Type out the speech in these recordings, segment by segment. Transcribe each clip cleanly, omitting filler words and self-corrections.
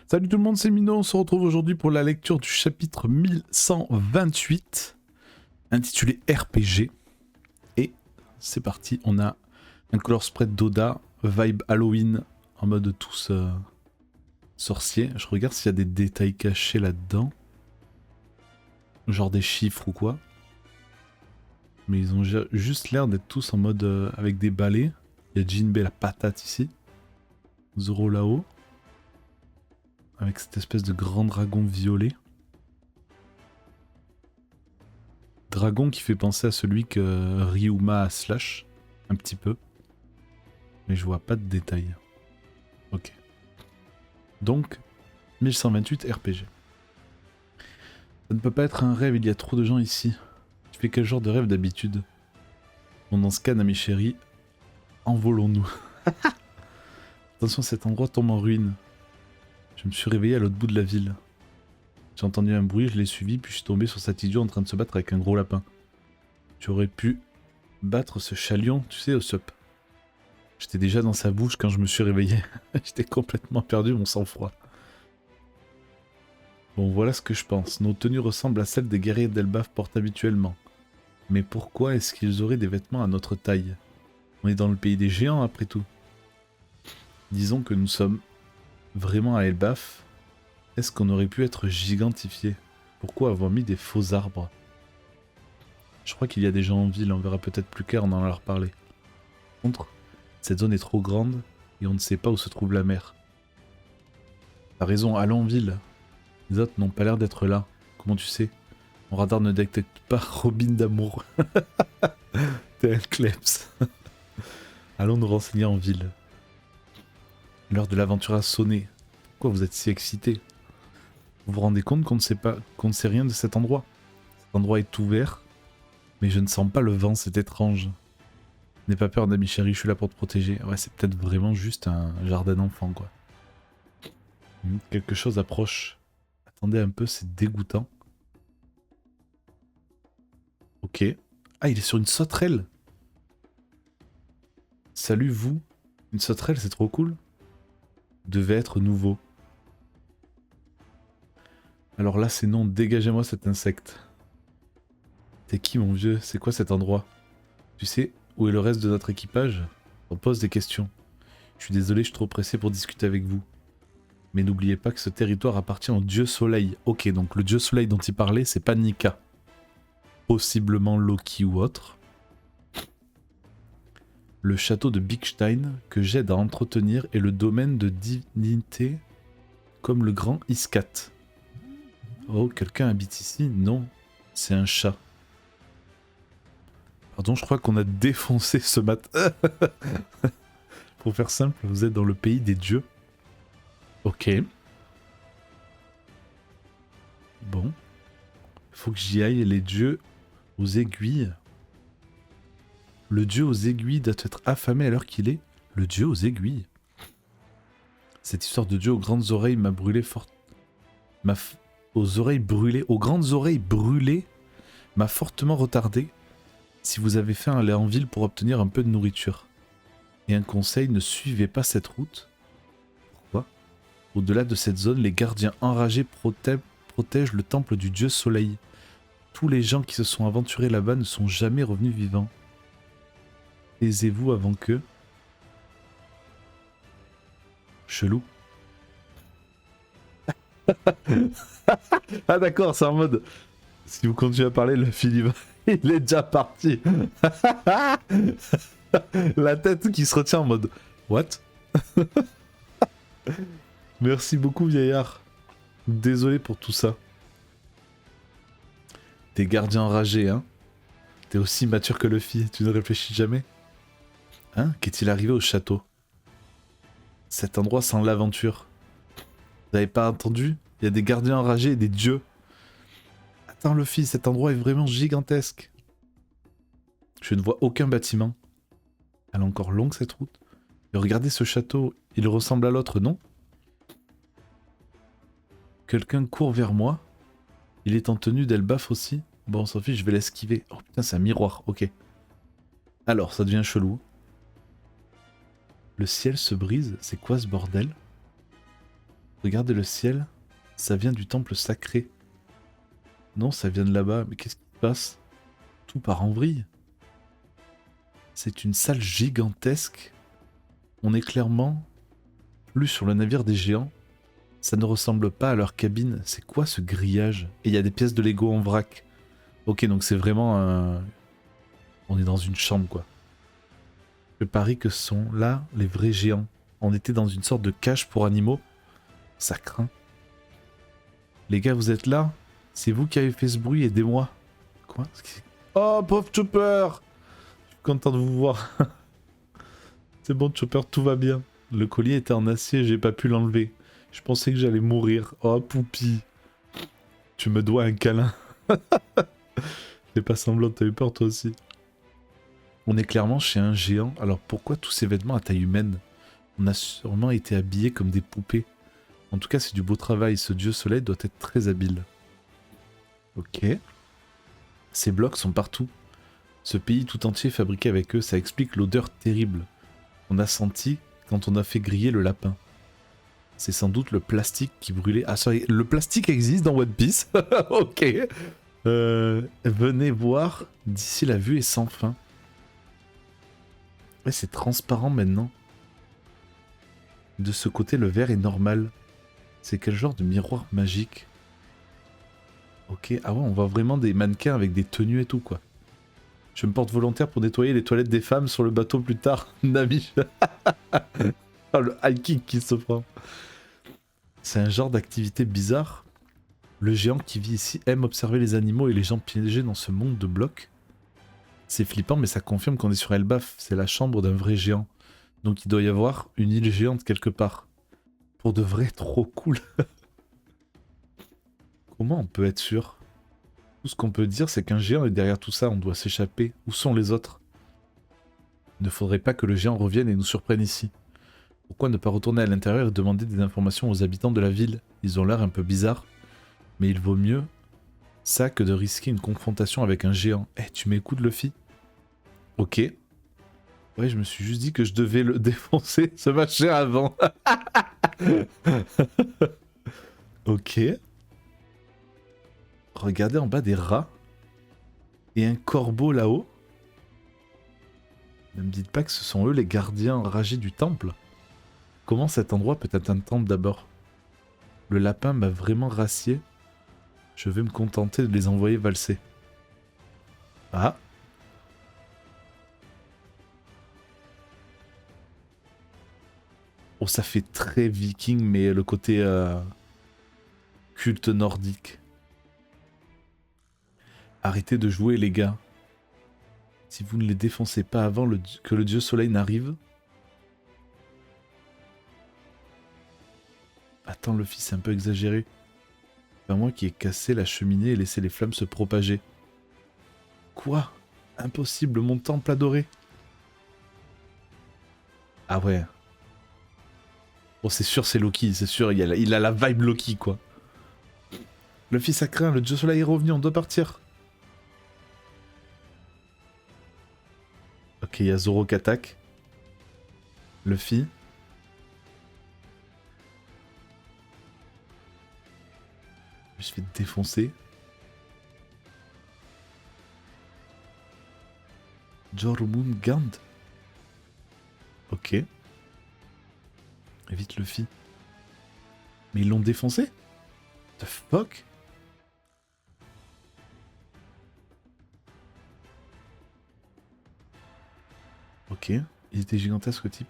Salut tout le monde, c'est Mino, on se retrouve aujourd'hui pour la lecture du chapitre 1128, intitulé RPG. Et c'est parti, on a un color spread d'Oda, vibe Halloween, en mode tous sorciers. Je regarde s'il y a des détails cachés là-dedans. Genre des chiffres ou quoi. Mais ils ont juste l'air d'être tous en mode avec des balais. Il y a Jinbei la patate ici. Zoro là-haut. Avec cette espèce de grand dragon violet. Dragon qui fait penser à celui que Ryuma a slash. Un petit peu. Mais je vois pas de détails. Ok. Donc, 1128 RPG. Ça ne peut pas être un rêve, il y a trop de gens ici. Tu fais quel genre de rêve d'habitude? Bon, dans ce cas, Nami chérie, envolons-nous. Attention, cet endroit tombe en ruine. Je me suis réveillé à l'autre bout de la ville. J'ai entendu un bruit, je l'ai suivi, puis je suis tombé sur cet idiot en train de se battre avec un gros lapin. Tu aurais pu battre ce chalion, tu sais, au sup. J'étais déjà dans sa bouche quand je me suis réveillé. J'étais complètement perdu, mon sang-froid. Bon, voilà ce que je pense. Nos tenues ressemblent à celles des guerriers d'Elbaf portent habituellement. Mais pourquoi est-ce qu'ils auraient des vêtements à notre taille? On est dans le pays des géants, après tout. Disons que nous sommes vraiment à Elbaf. Est-ce qu'on aurait pu être gigantifié? Pourquoi avoir mis des faux arbres? Je crois qu'il y a des gens en ville, on verra peut-être plus clair, on en leur parler. Par contre, cette zone est trop grande et on ne sait pas où se trouve la mer. T'as raison, allons en ville. Les autres n'ont pas l'air d'être là. Comment tu sais? Mon radar ne détecte pas Robin d'amour. T'es un kleps. Allons nous renseigner en ville. L'heure de l'aventure a sonné. Pourquoi vous êtes si excité? Vous vous rendez compte qu'on ne sait rien de cet endroit? Cet endroit est ouvert, mais je ne sens pas le vent, c'est étrange. N'aie pas peur, Nami chérie, je suis là pour te protéger. Ouais, c'est peut-être vraiment juste un jardin d'enfants, quoi. Quelque chose approche. Attendez un peu, c'est dégoûtant. Ok. Ah, il est sur une sauterelle. Salut, vous. Une sauterelle, c'est trop cool. Devait être nouveau. Alors là, c'est non, dégagez-moi cet insecte. T'es qui, mon vieux? C'est quoi cet endroit? Tu sais, où est le reste de notre équipage? On pose des questions. Je suis désolé, je suis trop pressé pour discuter avec vous. Mais n'oubliez pas que ce territoire appartient au dieu soleil. Ok, donc le dieu soleil dont il parlait, c'est pas Nika. Possiblement Loki ou autre. Le château de Bigstein, que j'aide à entretenir, est le domaine de divinités comme le grand Iskat. Oh, quelqu'un habite ici? Non, c'est un chat. Pardon, je crois qu'on a défoncé ce matin. Pour faire simple, vous êtes dans le pays des dieux. Ok. Bon. Faut que j'y aille, les dieux aux aiguilles. Le dieu aux aiguilles doit être affamé à l'heure qu'il est. Le dieu aux aiguilles. Cette histoire de dieu aux grandes oreilles m'a brûlé fort. Aux oreilles brûlées, aux grandes oreilles brûlées, m'a fortement retardé. Si vous avez faim, allez en ville pour obtenir un peu de nourriture. Et un conseil, ne suivez pas cette route. Pourquoi? Au-delà de cette zone, les gardiens enragés protègent le temple du dieu soleil. Tous les gens qui se sont aventurés là-bas ne sont jamais revenus vivants. Taisez-vous avant que... Chelou. Ah d'accord, c'est en mode... Si vous continuez à parler, le Philippe, il est déjà parti. La tête qui se retient en mode... What? Merci beaucoup, vieillard. Désolé pour tout ça. T'es gardien enragé, hein? T'es aussi mature que Luffy, tu ne réfléchis jamais? Hein? Qu'est-il arrivé au château? Cet endroit sent l'aventure. Vous avez pas entendu? Il y a des gardiens enragés et des dieux. Attends, Luffy, cet endroit est vraiment gigantesque. Je ne vois aucun bâtiment. Elle est encore longue cette route. Et regardez ce château, il ressemble à l'autre, non? Quelqu'un court vers moi. Il est en tenue d'Elbaf aussi. Bon, on s'en fiche, je vais l'esquiver. Oh putain, c'est un miroir, ok. Alors, ça devient chelou. Le ciel se brise, c'est quoi ce bordel? Regardez le ciel. Ça vient du temple sacré. Non, ça vient de là-bas. Mais qu'est-ce qui se passe? Tout part en vrille. C'est une salle gigantesque. On est clairement plus sur le navire des géants. Ça ne ressemble pas à leur cabine. C'est quoi ce grillage? Et il y a des pièces de Lego en vrac. Ok, donc c'est vraiment un... On est dans une chambre, quoi. Je parie que ce sont là les vrais géants. On était dans une sorte de cage pour animaux. Ça craint. Les gars, vous êtes là? C'est vous qui avez fait ce bruit, aidez-moi. Quoi? Oh, pauvre Chopper! Je suis content de vous voir. C'est bon, Chopper, tout va bien. Le collier était en acier, j'ai pas pu l'enlever. Je pensais que j'allais mourir. Oh, Poupi. Tu me dois un câlin. Fais pas semblant, t'as eu peur toi aussi. On est clairement chez un géant, alors pourquoi tous ces vêtements à taille humaine? On a sûrement été habillés comme des poupées. En tout cas, c'est du beau travail, ce dieu soleil doit être très habile. Ok. Ces blocs sont partout. Ce pays tout entier est fabriqué avec eux, ça explique l'odeur terrible qu'on a sentie quand on a fait griller le lapin. C'est sans doute le plastique qui brûlait. Ah, sorry, le plastique existe dans One Piece. Ok. Venez voir, d'ici la vue est sans fin. Ouais, c'est transparent maintenant. De ce côté, le verre est normal. C'est quel genre de miroir magique? Ok, ah ouais, on voit vraiment des mannequins avec des tenues et tout, quoi. Je me porte volontaire pour nettoyer les toilettes des femmes sur le bateau plus tard. Nami. Oh, le high kick qui se prend. C'est un genre d'activité bizarre. Le géant qui vit ici aime observer les animaux et les gens piégés dans ce monde de blocs. C'est flippant, mais ça confirme qu'on est sur Elbaf. C'est la chambre d'un vrai géant. Donc il doit y avoir une île géante quelque part. Pour de vrai, trop cool. Comment on peut être sûr? Tout ce qu'on peut dire, c'est qu'un géant est derrière tout ça. On doit s'échapper. Où sont les autres? Il ne faudrait pas que le géant revienne et nous surprenne ici. Pourquoi ne pas retourner à l'intérieur et demander des informations aux habitants de la ville? Ils ont l'air un peu bizarres. Mais il vaut mieux ça que de risquer une confrontation avec un géant. Eh, tu m'écoutes, Luffy? Ok. Ouais, je me suis juste dit que je devais le défoncer, ce machin avant. Ok. Regardez en bas des rats. Et un corbeau là-haut. Ne me dites pas que ce sont eux les gardiens enragés du temple. Comment cet endroit peut être un temple d'abord? Le lapin m'a vraiment racié. Je vais me contenter de les envoyer valser. Ah. Oh, ça fait très viking, mais le côté culte nordique. Arrêtez de jouer, les gars. Si vous ne les défoncez pas avant que le dieu soleil n'arrive... Attends, le fils, c'est un peu exagéré. C'est pas moi qui ai cassé la cheminée et laissé les flammes se propager. Quoi? Impossible, mon temple adoré. Ah ouais. Bon, c'est sûr, c'est Loki, c'est sûr, il a la vibe Loki, quoi. Le fils a craint, le dieu soleil est revenu, on doit partir. Ok, il y a Zoro qui attaque. Luffy. Je me suis fait défoncer. Jormungand. Ok. Évite Luffy. Mais ils l'ont défoncé? The fuck? Ok. Il était gigantesque, type.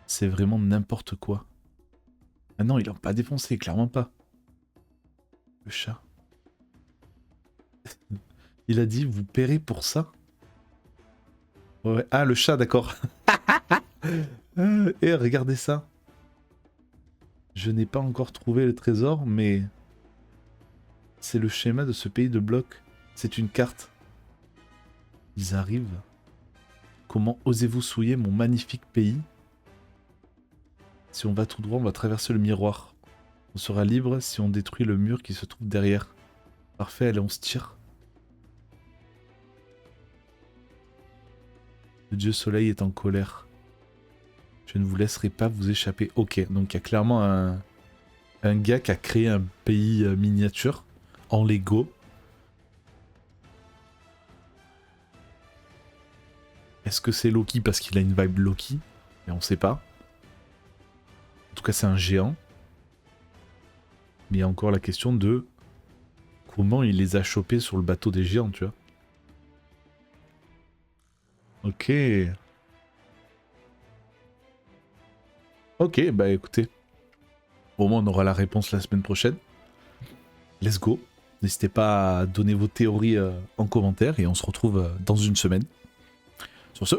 C'est vraiment n'importe quoi. Ah non, ils l'ont pas défoncé, clairement pas. Le chat. Il a dit, vous paierez pour ça? Ouais. Ah, le chat, d'accord. Et regardez ça. Je n'ai pas encore trouvé le trésor, mais... C'est le schéma de ce pays de blocs. C'est une carte. Ils arrivent. Comment osez-vous souiller mon magnifique pays? Si on va tout droit, on va traverser le miroir. On sera libre si on détruit le mur qui se trouve derrière. Parfait, allez, on se tire. Le dieu soleil est en colère. Je ne vous laisserai pas vous échapper. Ok, donc il y a clairement Un gars qui a créé un pays miniature en Lego. Est-ce que c'est Loki parce qu'il a une vibe Loki? Mais on sait pas. En tout cas, c'est un géant. Mais il y a encore la question de comment il les a chopés sur le bateau des géants, tu vois. Ok. Ok, bah écoutez. Au moins, on aura la réponse la semaine prochaine. Let's go. N'hésitez pas à donner vos théories en commentaire et on se retrouve dans une semaine. Sur ce,